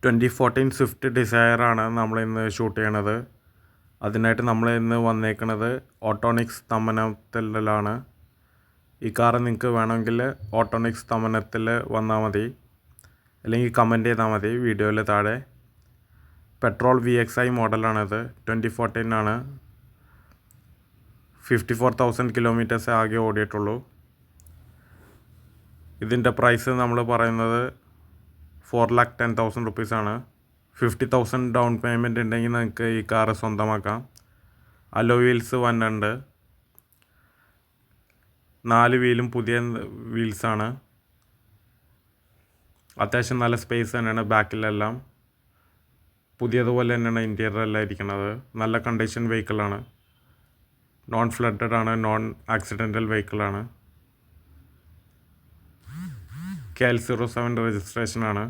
2014 Swift ഡിസയറാണ് നമ്മളിന്ന് shoot ചെയ്യണത്. അതിനായിട്ട് നമ്മൾ ഇന്ന് വന്നേക്കുന്നത് ഓട്ടോണിക്സ് തമ്മനത്തിലാണ്. ഈ കാറ് നിങ്ങൾക്ക് വേണമെങ്കിൽ ഓട്ടോണിക്സ് തമ്മനത്തിൽ വന്നാൽ മതി, അല്ലെങ്കിൽ കമൻറ്റ് ചെയ്താൽ മതി വീഡിയോയിൽ താഴെ. Petrol VXI മോഡലാണിത്. 2014 ആണ്. 54,000 കിലോമീറ്റേഴ്സ് ആകെ ഓടിയിട്ടുള്ളൂ. ഇതിൻ്റെ പ്രൈസ് നമ്മൾ പറയുന്നത് 4,10,000 റുപ്പീസാണ്. 50,000 ഡൗൺ പേയ്മെൻറ്റ് ഉണ്ടെങ്കിൽ നിങ്ങൾക്ക് ഈ കാറ് സ്വന്തമാക്കാം. അലോ വീൽസ് വന്നിട്ടുണ്ട്. 4 വീലും പുതിയ വീൽസാണ്. അത്യാവശ്യം നല്ല സ്പേസ് തന്നെയാണ്. ബാക്കിലെല്ലാം പുതിയതുപോലെ തന്നെയാണ് ഇൻറ്റീരിയറെല്ലാം ഇരിക്കുന്നത്. നല്ല കണ്ടീഷൻ വെഹിക്കിളാണ്. നോൺ ഫ്ലഡഡ് ആണ്. നോൺ ആക്സിഡൻ്റൽ വെഹിക്കിളാണ്. KL07 രജിസ്ട്രേഷനാണ്.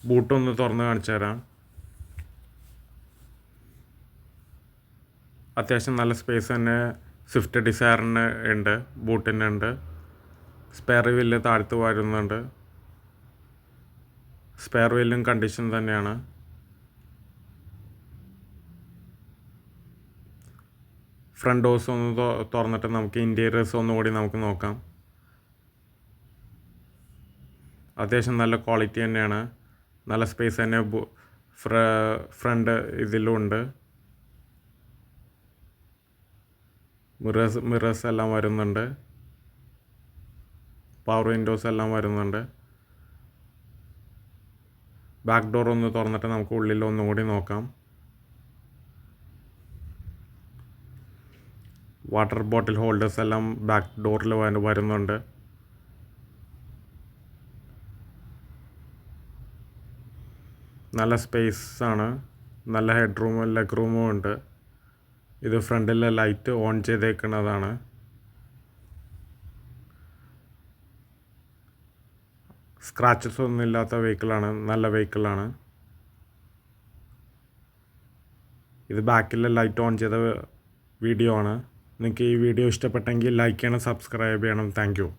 ബൂട്ടൊന്ന് തുറന്ന് കാണിച്ചു തരാം. അത്യാവശ്യം നല്ല സ്പേസ് തന്നെ സ്വിഫ്റ്റ് ഡിസയറിന് ഉണ്ട്. ബൂട്ടിനുണ്ട്. സ്പെയർ വീല് താഴ്ത്ത് വരുന്നുണ്ട്. സ്പെയർ വീലും കണ്ടീഷൻ തന്നെയാണ്. ഫ്രണ്ട് ഡോർസ് ഒന്ന് തുറന്നിട്ട് നമുക്ക് ഇൻറ്റീരിയേഴ്സ് ഒന്നുകൂടി നമുക്ക് നോക്കാം. അത്യാവശ്യം നല്ല ക്വാളിറ്റി തന്നെയാണ്. നല്ല സ്പേസ് തന്നെ ഫ്രണ്ട് ഇതിലുണ്ട്. മിറേഴ്സ് എല്ലാം വരുന്നുണ്ട്. പവർ വിൻഡോസ് എല്ലാം വരുന്നുണ്ട്. ബാക്ക് ഡോർ ഒന്ന് തുറന്നിട്ട് നമുക്ക് ഉള്ളിൽ ഒന്നും കൂടി നോക്കാം. വാട്ടർ ബോട്ടിൽ ഹോൾഡേഴ്സ് എല്ലാം ബാക്ക് ഡോറിൽ വരുന്നുണ്ട്. നല്ല സ്പേസ് ആണ്. നല്ല ഹെഡ് റൂമും ലെഗ് റൂമും ഉണ്ട്. ഇത് ഫ്രണ്ടിലെ ലൈറ്റ് ഓൺ ചെയ്തേക്കുന്നതാണ്. സ്ക്രാച്ചസ് ഒന്നും ഇല്ലാത്ത വെഹിക്കിളാണ്. നല്ല വെഹിക്കിളാണ്. ഇത് ബാക്കിലെ ലൈറ്റ് ഓൺ ചെയ്ത വീഡിയോ ആണ്. നിങ്ങൾക്ക് ഈ വീഡിയോ ഇഷ്ടപ്പെട്ടെങ്കിൽ ലൈക്ക് ചെയ്യണം, സബ്സ്ക്രൈബ് ചെയ്യണം. Thank you.